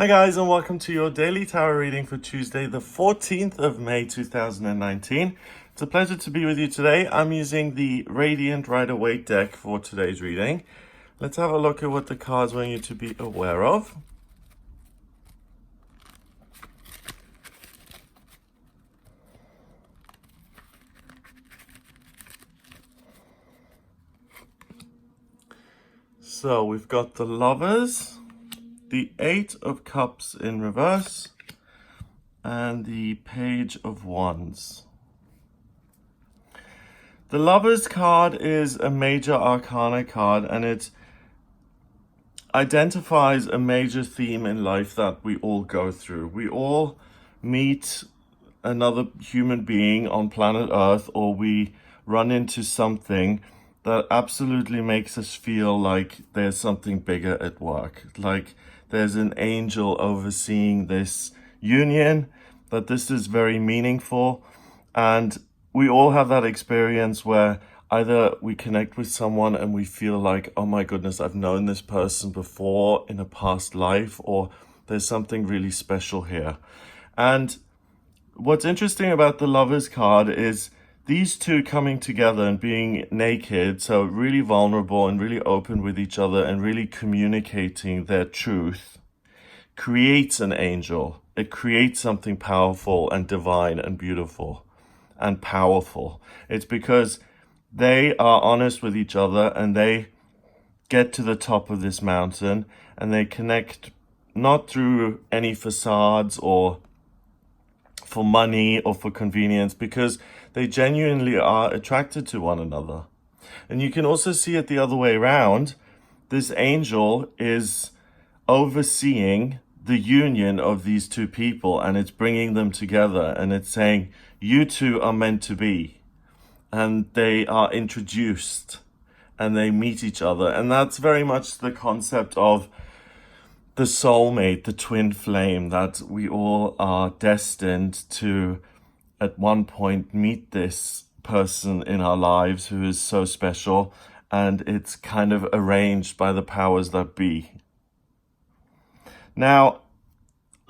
Hi guys, and welcome to your daily tarot reading for Tuesday, the 14th of May 2019. It's a pleasure to be with you today. I'm using the Radiant Rider-Waite deck for today's reading. Let's have a look at what the cards want you to be aware of. So we've got the Lovers, the Eight of Cups in reverse, and the Page of Wands. The Lovers card is a major arcana card, and it identifies a major theme in life that we all go through. We all meet another human being on planet Earth, or we run into something that absolutely makes us feel like there's something bigger at work, like there's an angel overseeing this union, that this is very meaningful. And we all have that experience where either we connect with someone and we feel like, oh my goodness, I've known this person before in a past life, or there's something really special here. And what's interesting about the Lovers card is these two coming together and being naked, so really vulnerable and really open with each other and really communicating their truth, creates an angel. It creates something powerful and divine and beautiful and powerful. It's because they are honest with each other and they get to the top of this mountain and they connect not through any facades or for money or for convenience, because they genuinely are attracted to one another. And you can also see it the other way around. This angel is overseeing the union of these two people, and it's bringing them together, and it's saying, you two are meant to be. And they are introduced and they meet each other. And that's very much the concept of the soulmate, the twin flame, that we all are destined to at one point meet this person in our lives who is so special, and it's kind of arranged by the powers that be. Now,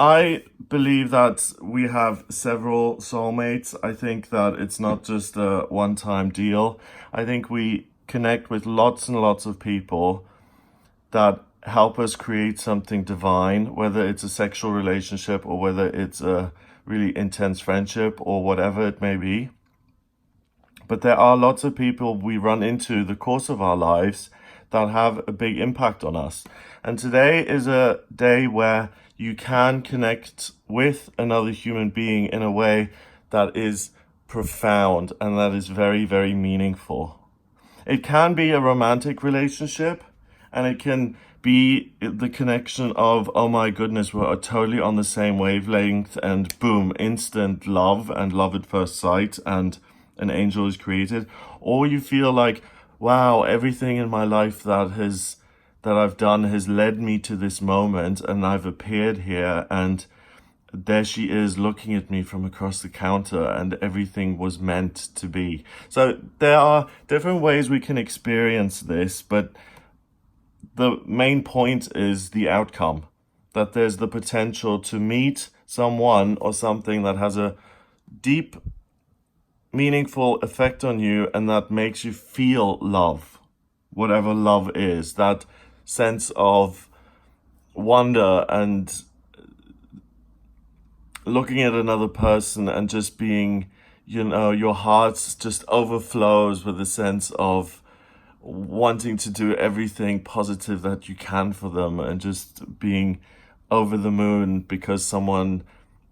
I believe that we have several soulmates. I think that it's not just a one-time deal. I think we connect with lots and lots of people that help us create something divine, whether it's a sexual relationship or whether it's a really intense friendship or whatever it may be. But there are lots of people we run into the course of our lives that have a big impact on us. And today is a day where you can connect with another human being in a way that is profound and that is very, very meaningful. It can be a romantic relationship, and it can be the connection of, oh my goodness, we're totally on the same wavelength, and boom, instant love and love at first sight, and an angel is created. Or you feel like, wow, everything in my life that I've done has led me to this moment, and I've appeared here, and there she is looking at me from across the counter, and everything was meant to be. So there are different ways we can experience this, but the main point is the outcome, that there's the potential to meet someone or something that has a deep, meaningful effect on you, and that makes you feel love, whatever love is, that sense of wonder and looking at another person and just being, your heart just overflows with a sense of wanting to do everything positive that you can for them, and just being over the moon because someone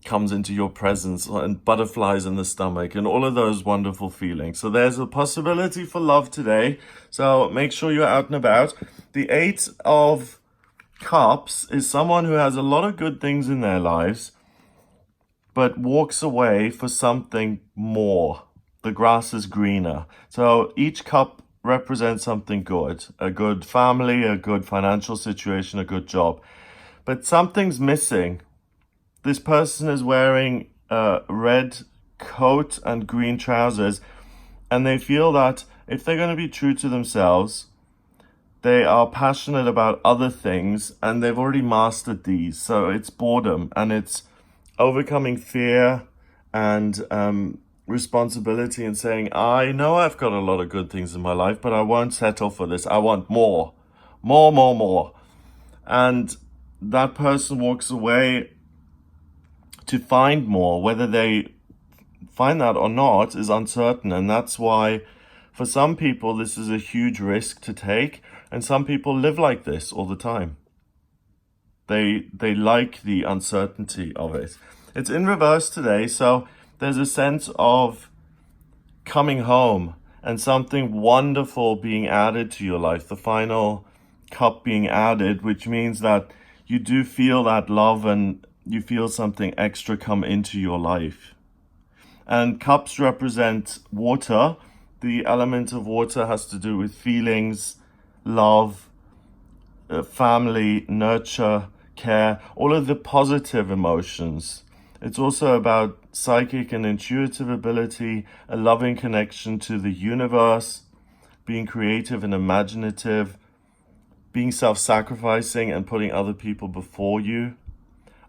comes into your presence, and butterflies in the stomach and all of those wonderful feelings. So there's a possibility for love today. So make sure you're out and about. The Eight of Cups is someone who has a lot of good things in their lives, but walks away for something more. The grass is greener. So each cup represents something good, a good family, a good financial situation, a good job. But something's missing. This person is wearing a red coat and green trousers, and they feel that if they're going to be true to themselves, they are passionate about other things and they've already mastered these. So it's boredom and it's overcoming fear and responsibility and saying, I know I've got a lot of good things in my life, but I won't settle for this. I want more, more, more, more. And that person walks away to find more. Whether they find that or not is uncertain. And that's why for some people, this is a huge risk to take. And some people live like this all the time. They like the uncertainty of it. It's in reverse today, so there's a sense of coming home and something wonderful being added to your life, the final cup being added, which means that you do feel that love and you feel something extra come into your life. And cups represent water. The element of water has to do with feelings, love, family, nurture, care, all of the positive emotions. It's also about psychic and intuitive ability, a loving connection to the universe, being creative and imaginative, being self-sacrificing and putting other people before you,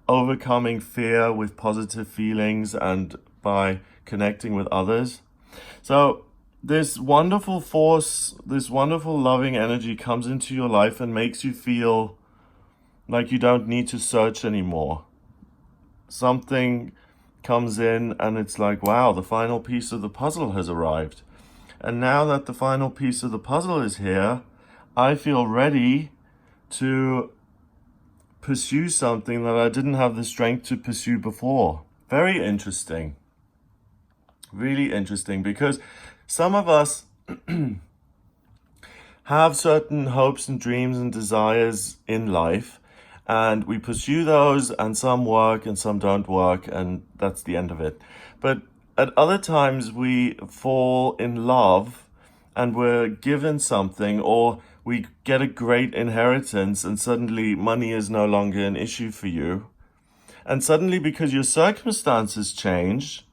overcoming fear with positive feelings and by connecting with others. So this wonderful force, this wonderful loving energy comes into your life and makes you feel like you don't need to search anymore. Something comes in and it's like, wow, the final piece of the puzzle has arrived. And now that the final piece of the puzzle is here, I feel ready to pursue something that I didn't have the strength to pursue before. Very interesting. Really interesting, because some of us have certain hopes and dreams and desires in life, and we pursue those, and some work and some don't work, and that's the end of it. But at other times we fall in love and we're given something, or we get a great inheritance and suddenly money is no longer an issue for you. And suddenly, because your circumstances change,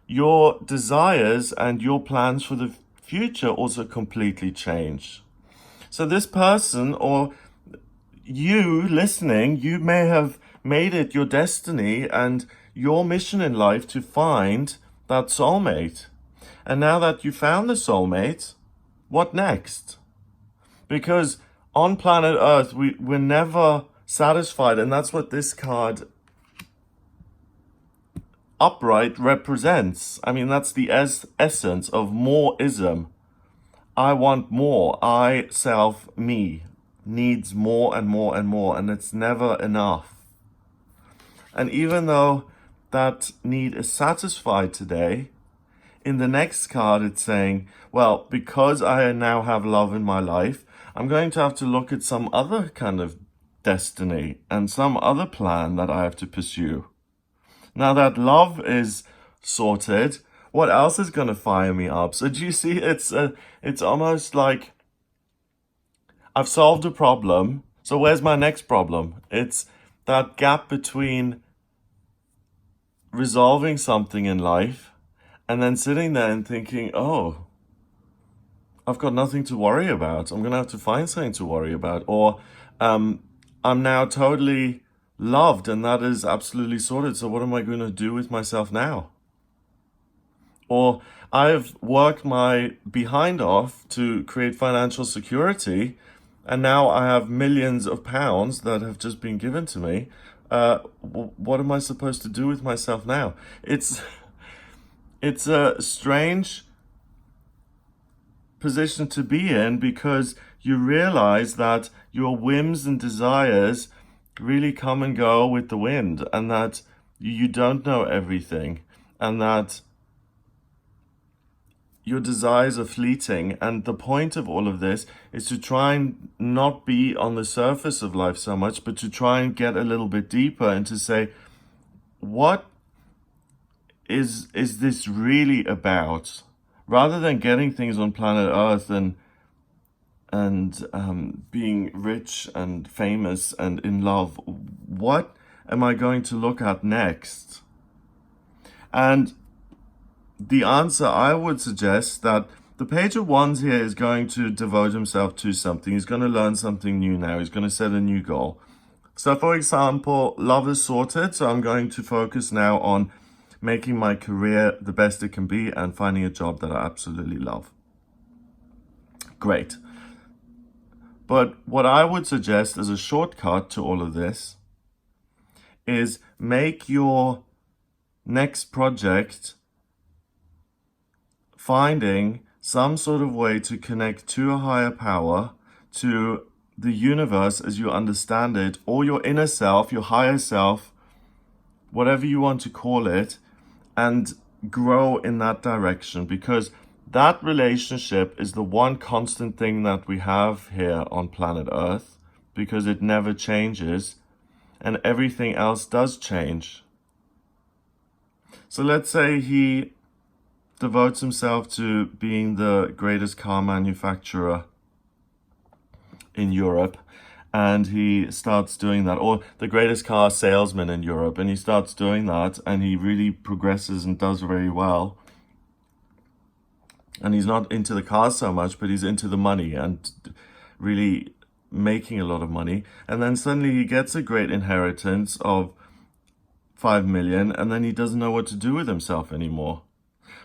your desires and your plans for the future also completely change. So this person, or you listening, you may have made it your destiny and your mission in life to find that soulmate. And now that you found the soulmate, what next? Because on planet Earth, we're never satisfied. And that's what this card upright represents. I mean, that's the essence of more-ism. I want more. I, self, me, needs more and more and more, and it's never enough. And even though that need is satisfied today, in the next card it's saying, well, because I now have love in my life, I'm going to have to look at some other kind of destiny and some other plan that I have to pursue. Now that love is sorted, what else is going to fire me up? So do you see, it's almost like I've solved a problem, so where's my next problem? It's that gap between resolving something in life and then sitting there and thinking, oh, I've got nothing to worry about. I'm going to have to find something to worry about. Or I'm now totally loved and that is absolutely sorted, so what am I going to do with myself now? Or I've worked my behind off to create financial security, and now I have millions of pounds that have just been given to me. What am I supposed to do with myself now? It's a strange position to be in, because you realize that your whims and desires really come and go with the wind, and that you don't know everything, and that your desires are fleeting. And the point of all of this is to try and not be on the surface of life so much, but to try and get a little bit deeper and to say, what is this really about? Rather than getting things on planet Earth and being rich and famous and in love, what am I going to look at next? And the answer I would suggest that The Page of Wands here is going to devote himself to something. He's going to learn something new now. He's going to set a new goal. So for example, love is sorted. So I'm going to focus now on making my career the best it can be and finding a job that I absolutely love. Great. But what I would suggest as a shortcut to all of this is make your next project finding some sort of way to connect to a higher power, to the universe as you understand it, or your inner self, your higher self, whatever you want to call it, and grow in that direction, because that relationship is the one constant thing that we have here on planet Earth, because it never changes and everything else does change. So let's say he devotes himself to being the greatest car manufacturer in Europe, and he starts doing that, or the greatest car salesman in Europe, and he starts doing that, and he really progresses and does very well. And he's not into the cars so much, but he's into the money and really making a lot of money. And then suddenly he gets a great inheritance of 5 million, and then he doesn't know what to do with himself anymore.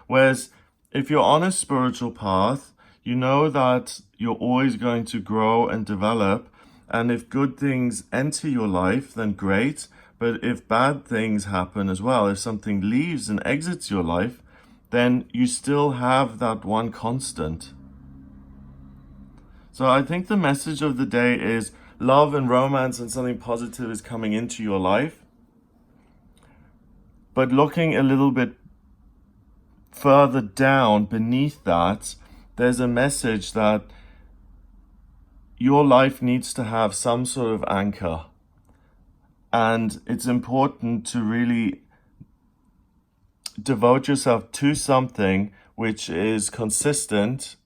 Whereas if you're on a spiritual path, you know that you're always going to grow and develop. And if good things enter your life, then great. But if bad things happen as well, if something leaves and exits your life, then you still have that one constant. So I think the message of the day is love and romance and something positive is coming into your life. But looking a little bit further down beneath that, there's a message that your life needs to have some sort of anchor. And it's important to really devote yourself to something which is consistent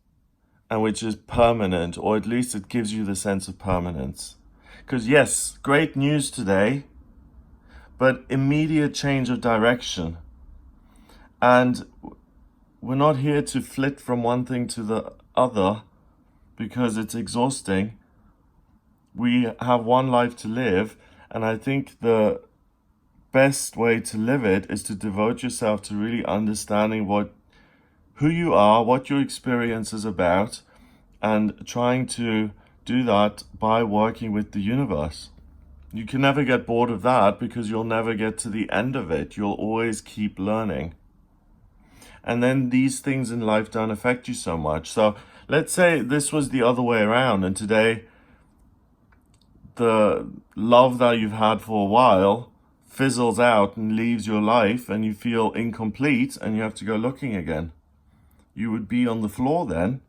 and which is permanent, or at least it gives you the sense of permanence. Because yes, great news today, but immediate change of direction. And we're not here to flit from one thing to the other because it's exhausting. We have one life to live, and I think the best way to live it is to devote yourself to really understanding who you are, what your experience is about, and trying to do that by working with the universe. You can never get bored of that because you'll never get to the end of it. You'll always keep learning. And then these things in life don't affect you so much. So let's say this was the other way around, and today the love that you've had for a while fizzles out and leaves your life, and you feel incomplete and you have to go looking again. You would be on the floor then.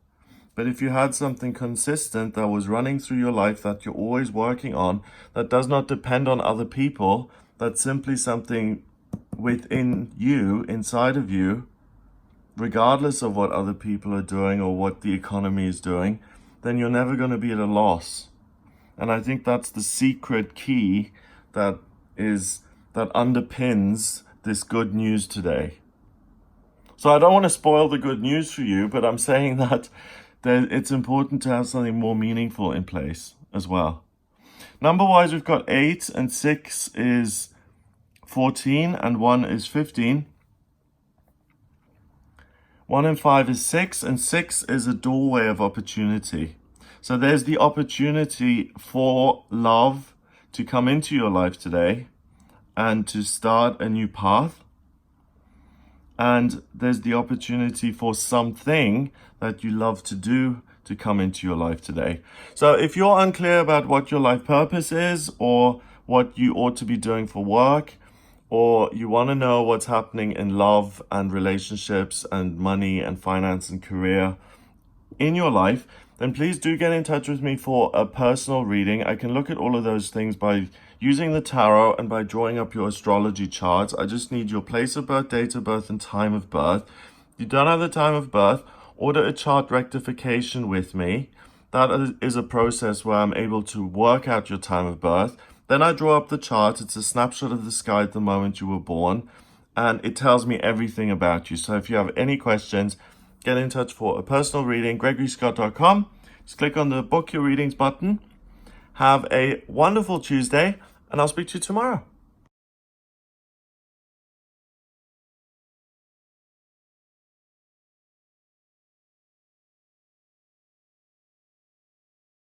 But if you had something consistent that was running through your life that you're always working on, that does not depend on other people, that's simply something within you, inside of you, regardless of what other people are doing or what the economy is doing, then you're never going to be at a loss. And I think that's the secret key that underpins this good news today. So I don't want to spoil the good news for you, but I'm saying that it's important to have something more meaningful in place as well. Number-wise, we've got 8, and 6 is 14, and 1 is 15. 1 and 5 is 6, and 6 is a doorway of opportunity. So there's the opportunity for love to come into your life today and to start a new path. And there's the opportunity for something that you love to do to come into your life today. So if you're unclear about what your life purpose is, or what you ought to be doing for work, or you want to know what's happening in love and relationships and money and finance and career in your life, then please do get in touch with me for a personal reading. I can look at all of those things by using the tarot and by drawing up your astrology charts. I just need your place of birth, date of birth, and time of birth. If you don't have the time of birth, order a chart rectification with me. That is a process where I'm able to work out your time of birth. Then I draw up the chart. It's a snapshot of the sky at the moment you were born, and it tells me everything about you. So if you have any questions, get in touch for a personal reading, gregoryscott.com. Just click on the book your readings button. Have a wonderful Tuesday, and I'll speak to you tomorrow.